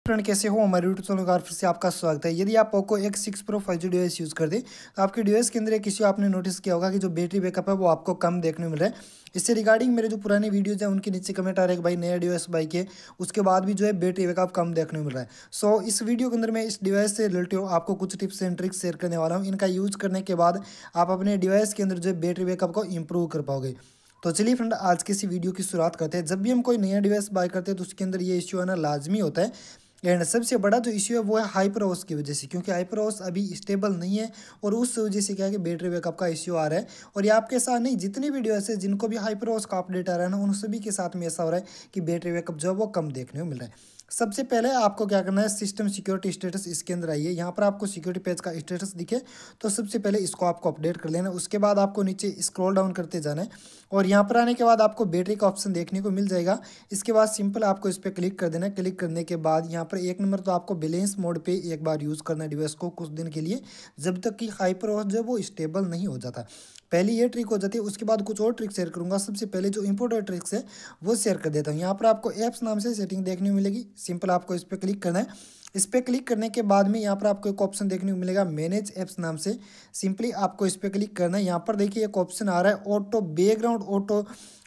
Friend, कैसे हो? हमारे यूट्यूब चैनल का फिर से आपका स्वागत है। यदि आप Poco X6 Pro 5G device use कर दे तो आपके डिवाइस के अंदर एक इश्यू आपने नोटिस किया होगा कि जो बैटरी बैकअप है वो आपको कम देखने को मिल रहा है। इससे रिगार्डिंग मेरे जो पुराने वीडियोज़ हैं उनके नीचे कमेंट आ रहा है कि भाई नया डिवाइस बाई के उसके बाद भी जो है बैटरी बैकअप कम देखने को मिल रहा है। सो इस वीडियो के अंदर मैं इस डिवाइस से रिलेटेड आपको कुछ टिप्स एंड ट्रिक्स शेयर करने वाला हूँ। इनका यूज़ करने के बाद आप अपने डिवाइस के अंदर जो है बैटरी बैकअप को इंप्रूव कर पाओगे। तो चलिए फ्रेंड, आज की इसी वीडियो की शुरुआत करते हैं। जब भी हम कोई नया डिवाइस बाय करते हैं तो उसके अंदर ये इश्यू आना लाजमी होता है। एंड सबसे बड़ा जो इश्यू है वो है हाइपर ओस की वजह से, क्योंकि हाइपर ओस अभी स्टेबल नहीं है और उस वजह से क्या है कि बैटरी बैकअप का इश्यू आ रहा है। और ये आपके साथ नहीं, जितने भी डिवाइस है जिनको भी हाइपर ओस का अपडेट आ रहा है ना, उन सभी के साथ में ऐसा हो रहा है कि बैटरी बैकअप जो है वो कम देखने को मिल रहा है। सबसे पहले आपको क्या करना है, सिस्टम सिक्योरिटी स्टेटस इसके अंदर आइए। यहाँ पर आपको सिक्योरिटी पेज का स्टेटस दिखे तो सबसे पहले इसको आपको अपडेट कर लेना। उसके बाद आपको नीचे स्क्रॉल डाउन करते जाना है और यहाँ पर आने के बाद आपको बैटरी का ऑप्शन देखने को मिल जाएगा। इसके बाद सिंपल आपको इस पर क्लिक कर देना है। क्लिक करने के बाद यहाँ पर एक नंबर तो आपको बैलेंस मोड पे एक बार यूज़ करना है डिवाइस को कुछ दिन के लिए, जब तक कि हाइपर ओस जो है वो स्टेबल नहीं हो जाता। पहली ये ट्रिक हो जाती है। उसके बाद कुछ और ट्रिक शेयर करूंगा। सबसे पहले जो इंपॉर्टेंट ट्रिक्स है वो शेयर कर देता हूँ। यहाँ पर आपको ऐप्स नाम से सेटिंग देखने को मिलेगी। सिंपल आपको इस पर क्लिक करना है। इस पर क्लिक करने के बाद में यहाँ पर आपको एक ऑप्शन देखने को मिलेगा मैनेज ऐप्स नाम से। सिंपली आपको इस पर क्लिक करना है। यहाँ पर देखिए एक ऑप्शन आ रहा है ऑटो बैकग्राउंड ऑटो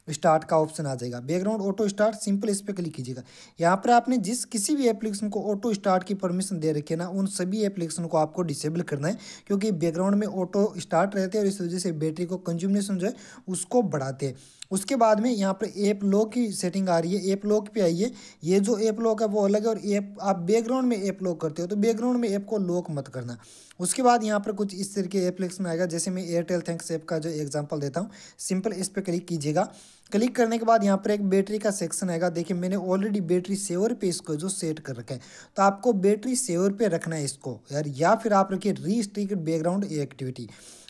स्टार्ट का ऑप्शन आ जाएगा। बैकग्राउंड ऑटो स्टार्ट, सिंपल इस पर क्लिक कीजिएगा। यहाँ पर आपने जिस किसी भी एप्लीकेशन को ऑटो स्टार्ट की परमिशन दे रखी है ना, उन सभी एप्लीकेशन को आपको डिसेबल करना है, क्योंकि बैकग्राउंड में ऑटो स्टार्ट रहते हैं और इस वजह से बैटरी को कंज्यूमेशन जो है उसको बढ़ाते हैं। उसके बाद में यहाँ पर ऐप लॉक की सेटिंग आ रही है। ऐप लॉक पे आइए। ये जो ऐप लॉक है वो अलग है और ऐप आप बैकग्राउंड में ऐप लॉक करते हो तो बैकग्राउंड में ऐप को लॉक मत करना। उसके बाद यहाँ पर कुछ इस तरह के एप्लीकेशन आएगा, जैसे मैं एयरटेल थैंक्स ऐप का जो एग्जांपल देता हूँ। सिंपल इस पर क्लिक कीजिएगा। क्लिक करने के बाद यहाँ पर एक बैटरी का सेक्शन आएगा। देखिए मैंने ऑलरेडी बैटरी सेवर पे इसको जो सेट कर रखा है, तो आपको बैटरी सेवर पे रखना है इसको यार, या फिर आप रखिए रिस्ट्रिक्ट बैकग्राउंड एक्टिविटी,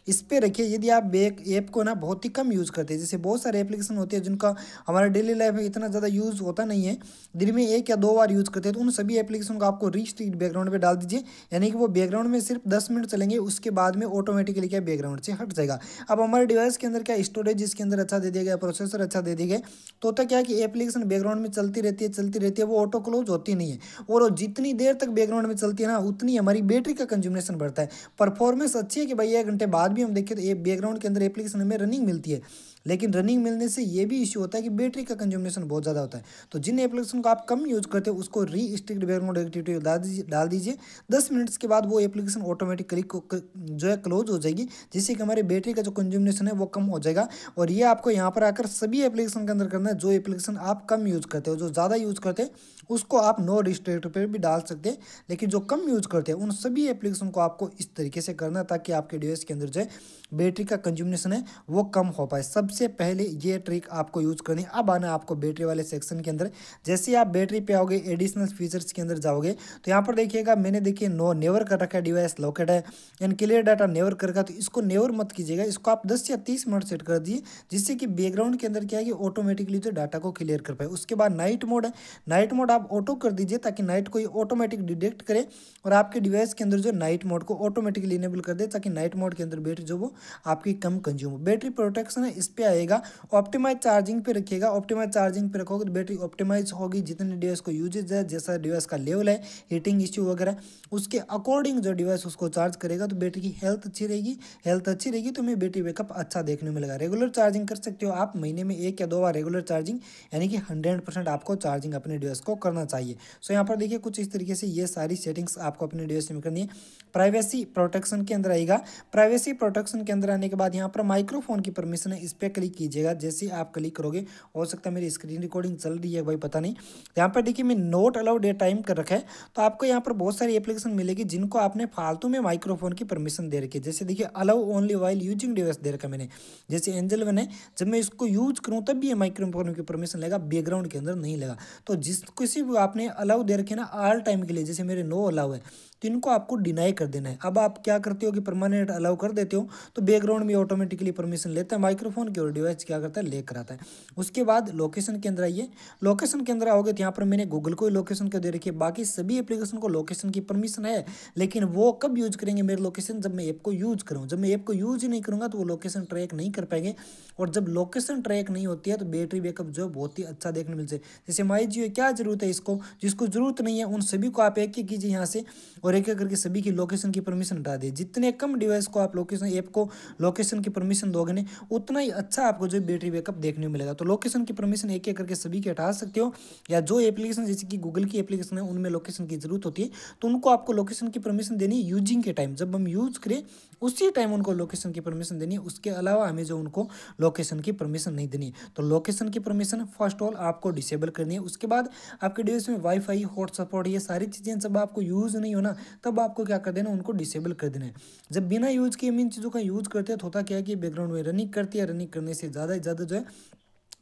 इस पे रखिए। यदि आप बैक ऐप को ना बहुत ही कम यूज़ करते हैं, जैसे बहुत सारे एप्लीकेशन होते हैं जिनका हमारा डेली लाइफ में इतना ज़्यादा यूज़ होता नहीं है, दिन में 1 या 2 बार यूज़ करते हैं, तो उन सभी एप्लीकेशन को आपको रिस्ट्रिक्ट बैकग्राउंड पे डाल दीजिए। यानी कि वो बैकग्राउंड में सिर्फ 10 मिनट चलेंगे, उसके बाद में ऑटोमेटिकली क्या बैकग्राउंड से हट जाएगा। अब हमारे डिवाइस के अंदर क्या स्टोरेज इसके अंदर अच्छा दे दिया गया, प्रोसेसर अच्छा दे दिया गया, तो होता क्या है कि एप्लीकेशन बैकग्राउंड में चलती रहती है, वो ऑटो क्लोज होती नहीं है। और जितनी देर तक बैकग्राउंड में चलती है ना, उतनी हमारी बैटरी का कंज्यूमेशन बढ़ता है। परफॉर्मेंस अच्छी है कि भाई 1 घंटे बाद भी हम देखें तो ये बैकग्राउंड के अंदर एप्लीकेशन में रनिंग मिलती है, लेकिन रनिंग मिलने से ये भी इश्यू होता है कि बैटरी का कंज्यूमेशन बहुत ज़्यादा होता है। तो जिन एप्लीकेशन को आप कम यूज़ करते हो उसको रिस्ट्रिक्ट बैकग्राउंड एक्टिविटी डाल दीजिए। 10 मिनट्स के बाद वो एप्लीकेशन ऑटोमेटिकली जो है क्लोज हो जाएगी, जिससे कि हमारे बैटरी का जो कंज्यूमेशन है वो कम हो जाएगा। और ये आपको यहाँ पर आकर सभी एप्लीकेशन के अंदर करना है। जो एप्लीकेशन आप कम यूज़ करते हो, जो ज़्यादा यूज़ करते हैं उसको आप नो रिस्ट्रिक्ट पर भी डाल सकते हैं, लेकिन जो कम यूज़ करते हैं उन सभी एप्लीकेशन को आपको इस तरीके से करना है, ताकि आपके डिवाइस के अंदर जो है बैटरी का कंज्यूमेशन है वो कम हो पाए। सबसे पहले ये ट्रिक आपको यूज़ करनी है। अब आना आपको बैटरी वाले सेक्शन के अंदर। जैसे ही आप बैटरी पे आओगे, एडिशनल फीचर्स के अंदर जाओगे, तो यहाँ पर देखिएगा मैंने देखिए नो नेवर कर रखा है, डिवाइस लॉकेड है एंड क्लियर डाटा नेवर कर रखा, तो इसको नेवर मत कीजिएगा। इसको आप 10 या 30 मिनट सेट कर दिए, जिससे कि बैकग्राउंड के अंदर क्या है कि ऑटोमेटिकली जो डाटा को क्लियर कर पाए। उसके बाद नाइट मोड है, नाइट मोड आप ऑटो कर दीजिए, ताकि नाइट को ऑटोमेटिक डिटेक्ट करे और आपके डिवाइस के अंदर जो नाइट मोड को ऑटोमेटिकली इनेबल कर दे, ताकि नाइट मोड के अंदर बैटरी जो वो आपकी कम कंज्यूम। बैटरी प्रोटेक्शन है, इस पे आएगा। ऑप्टिमाइज चार्जिंग पे रखिएगा। ऑप्टिमाइज चार्जिंग पे रखोगे तो बैटरी ऑप्टिमाइज होगी। जितने डिवाइस को यूजेज है, जैसा डिवाइस का लेवल है, हीटिंग इश्यू वगैरह, उसके अकॉर्डिंग जो डिवाइस उसको चार्ज करेगा, तो बैटरी की हेल्थ अच्छी रहेगी। हेल्थ अच्छी रहेगी तो हमें बैटरी बैकअप अच्छा देखने मिलेगा। रेगुलर चार्जिंग कर सकते हो आप, महीने में 1 या 2 बार रेगुलर चार्जिंग, यानी कि 100% आपको चार्जिंग अपने डिवाइस को करना चाहिए। सो यहाँ पर देखिए कुछ इस तरीके से ये सारी सेटिंग्स आपको अपने डिवाइस में करनी है। प्राइवेसी प्रोटेक्शन के अंदर आएगा। प्राइवेसी प्रोटेक्शन के अंदर आने के बाद यहाँ पर माइक्रोफोन की परमिशन है, इस पर क्लिक कीजिएगा। जैसे आप क्लिक करोगे, हो सकता है मेरी स्क्रीन रिकॉर्डिंग चल रही है भाई, पता नहीं। यहाँ पर देखिए मैं नोट अलाउड डे टाइम कर रखा है, तो आपको यहाँ पर बहुत सारी एप्लीकेशन मिलेगी जिनको आपने फालतू में माइक्रोफोन की परमिशन दे रखी है। जैसे देखिए allow only while using device दे रखा है मैंने। जैसे एंजल वन है, जब मैं इसको यूज करूँ तब भी ये माइक्रोफोन की परमिशन लेगा, बैकग्राउंड के अंदर नहीं लेगा। तो जिस किसी भी आपने अलाउ दे रखे ना ऑल टाइम के लिए, जैसे मेरे नो अलाउ है, तो इनको आपको डिनाई कर देना है। अब आप क्या करते हो कि परमानेंट अलाउ कर देते हो तो बैकग्राउंड में ऑटोमेटिकली परमिशन लेता है माइक्रोफोन की और डिवाइस क्या करता है लेकर आता है। उसके बाद लोकेशन के अंदर आइए। लोकेशन के अंदर आओगे तो यहाँ पर मैंने गूगल को ही लोकेशन को दे रखी है, बाकी सभी एप्लीकेशन को लोकेशन की परमिशन है, लेकिन वो कब यूज करेंगे मेरे लोकेशन, जब मैं ऐप को यूज करूँ। जब मैं ऐप को यूज ही नहीं करूँगा तो वो लोकेशन ट्रैक नहीं कर पाएंगे, और जब लोकेशन ट्रैक नहीं होती है तो बैटरी बैकअप जो बहुत ही अच्छा देखने मिल जाए। जैसे माई जियो क्या जरूरत है इसको, जिसको जरूरत नहीं है उन सभी को आप एक एक कीजिए यहाँ से, और एक एक करके सभी की लोकेशन की परमिशन हटा दिए। जितने कम डिवाइस को आप लोकेशन ऐप को लोकेशन की परमिशन दोगे ना, उतना ही अच्छा आपको जो बैटरी बैकअप देखने को मिलेगा। तो लोकेशन की परमिशन एक एक करके सभी के हटा सकते हो, या जो एप्लीकेशन जैसे कि गूगल की एप्लीकेशन है उनमें लोकेशन की जरूरत होती है तो उनको आपको लोकेशन की परमिशन देनी है यूजिंग के टाइम, जब हम यूज करें उसी टाइम उनको लोकेशन की परमिशन देनी है। उसके अलावा हमें जो उनको लोकेशन की परमिशन नहीं देनी है। तो लोकेशन की परमिशन फर्स्ट ऑल आपको डिसेबल करनी है। उसके बाद आपके डिवाइस में वाईफाई हॉटस्पॉट ये सारी चीज़ें जब आपको यूज़ नहीं होना तब आपको क्या कर देना, उनको डिसेबल कर देना है। जब बिना यूज़ किए इन चीज़ों का यूज़ करते हैं तो होता क्या है कि बैकग्राउंड में रनिंग करती है, रनिंग करने से ज़्यादा जो है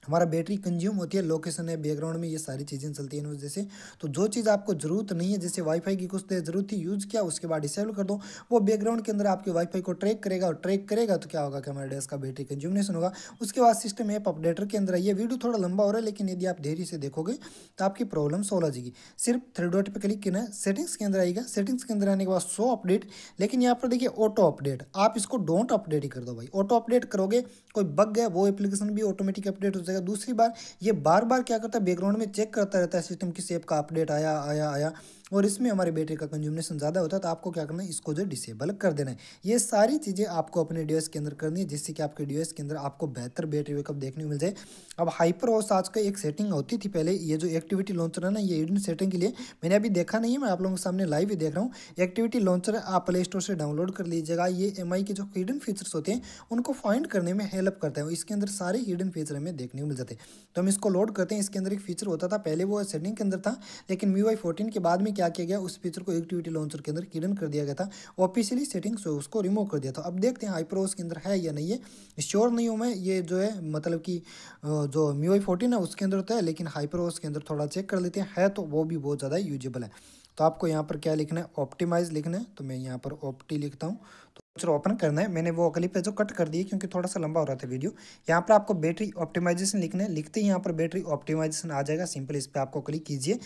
हमारा बैटरी कंज्यूम होती है, लोकेशन है बैकग्राउंड में, ये सारी चीज़ें चलती हैं इन वजह से। तो जो चीज़ आपको ज़रूरत नहीं है, जैसे वाईफाई की कुछ देर ज़रूरत थी यूज़ किया उसके बाद डिसेबल कर दो, वो बैकग्राउंड के अंदर आपके वाईफाई को ट्रैक करेगा, और ट्रैक करेगा तो क्या होगा कि हमारे डिवाइस का बैटरी कंज्यूमेशन होगा। उसके बाद सिस्टम ऐप अपडेटर के अंदर आइए। वीडियो थोड़ा लंबा हो रहा है लेकिन यदि आप धैर्य से देखोगे तो आपकी प्रॉब्लम सॉल्व हो जाएगी। सिर्फ थ्री डॉट पर क्लिक करना है, सेटिंग्स के अंदर आएगा। सेटिंग्स के अंदर आने के बाद शो अपडेट, लेकिन यहाँ पर देखिए ऑटो अपडेट, आप इसको डोंट अपडेट ही कर दो भाई। ऑटो अपडेट करोगे कोई बग गया वो एप्लीकेशन भी ऑटोमेटिक अपडेट हो जाएगा। दूसरी बार ये बार बार क्या करता है, बैकग्राउंड में चेक करता रहता है सिस्टम किस ऐप का अपडेट आया आया आया, और इसमें हमारे बैटरी का कंज्यूमेशन ज़्यादा होता है। तो आपको क्या करना है, इसको जो डिसेबल कर देना है। ये सारी चीज़ें आपको अपने डिवाइस के अंदर करनी है जिससे कि आपके डिवाइस के अंदर आपको बेहतर बैटरी बैकअप देखने को मिल जाए। अब हाइपर ओस आज का एक सेटिंग होती थी पहले, ये जो एक्टिविटी लॉन्चर है ना, ये हिडन सेटिंग के लिए मैंने अभी देखा नहीं है, मैं आप लोगों के सामने लाइव ही देख रहा हूँ। एक्टिविटी लॉन्चर आप प्ले स्टोर से डाउनलोड कर लीजिएगा। ये एमआई के जो हिडन फीचर्स होते हैं उनको फाइंड करने में हेल्प करता है। इसके अंदर सारे हिडन फीचर हमें देखने को मिल जाते हैं। तो हम इसको लोड करते हैं। इसके अंदर एक फीचर होता था पहले, वो सेटिंग के अंदर था, लेकिन MIUI 14 के बाद में क्या किया गया, उस फीचर को एक्टिविटी लॉन्चर के अंदर हिडन कर दिया गया था। ऑफिशियली सेटिंग्स से उसको रिमूव कर दिया था। अब देखते हैं हाइपरओएस के अंदर है या नहीं है, श्योर नहीं हूँ मैं। ये जो है मतलब कि जो MIUI 14 है उसके अंदर होता है, लेकिन हाइपरओएस के अंदर थोड़ा चेक कर लेते हैं, है तो वो भी बहुत ज़्यादा यूजेबल है। तो आपको यहाँ पर क्या लिखना है, ऑप्टिमाइज लिखना है। तो मैं यहाँ पर ऑप्टी लिखता हूँ। तो ओपन करना है। मैंने वो क्लिप है जो कट कर दी है क्योंकि थोड़ा सा लंबा हो रहा था वीडियो। यहाँ पर आपको बैटरी ऑप्टिमाइजेशन लिखना है। लिखते ही यहाँ पर बैटरी ऑप्टिमाइजेशन आ जाएगा, सिंपल इस पर आपको क्लिक कीजिए।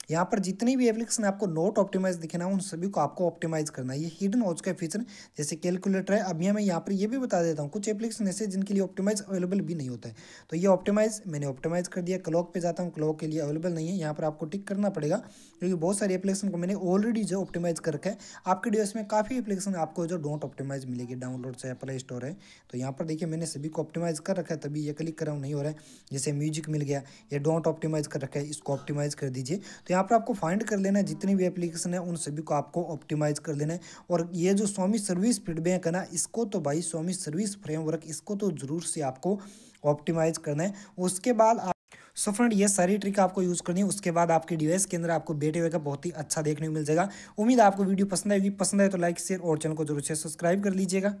यहाँ पर जितनी भी एप्लीकेशन आपको नोट ऑप्टिमाइज दिखे ना, उन सभी को आपको ऑप्टिमाइज करना है। ये हिडन हो चुका है फीचर, जैसे कैलकुलेटर है। अब मैं यहाँ पर ये भी बता देता हूँ, कुछ एप्लीकेशन ऐसे जिनके लिए ऑप्टिमाइज अवेलेबल भी नहीं होता है। तो ये ऑप्टिमाइज मैंने ऑप्टिमाइज कर दिया। क्लॉक पे जाता हूँ, क्लॉक के लिए अवेलेबल नहीं है, यहाँ पर आपको टिक करना पड़ेगा क्योंकि बहुत सारी एप्लीकेशन को मैंने ऑलरेडी जो ऑप्टिमाइज कर रखा है। आपके डिवाइस में काफ़ी एप्लीकेशन आपको जो डोंट ऑप्टिमाइज मिलेगी, डाउनलोड से प्ले स्टोर है। तो यहाँ पर देखिए मैंने सभी को ऑप्टिमाइज कर रखा है, तभी ये क्लिक कर रहा हूँ नहीं हो रहा है। जैसे म्यूजिक मिल गया, ये डोंट ऑप्टिमाइज कर रखा है, इसको ऑप्टिमाइज कर दीजिए। तो यहाँ पर आपको फाइंड कर लेना है जितनी भी एप्लीकेशन है उन सभी को आपको ऑप्टिमाइज कर लेना है। और ये जो स्वामी सर्विस फीडबैक है ना, इसको तो भाई स्वामी सर्विस फ्रेमवर्क, इसको तो जरूर से आपको ऑप्टिमाइज करना है। उसके बाद आप सो फ्रेंड ये सारी ट्रिक आपको यूज़ करनी है। उसके बाद आपके डिवाइस के अंदर आपको बैटरी बैकअप बहुत ही अच्छा देखने को मिल जाएगा। उम्मीद है आपको वीडियो पसंद आएगी। पसंद आए तो लाइक शेयर और चैनल को जरूर से सब्सक्राइब कर लीजिएगा।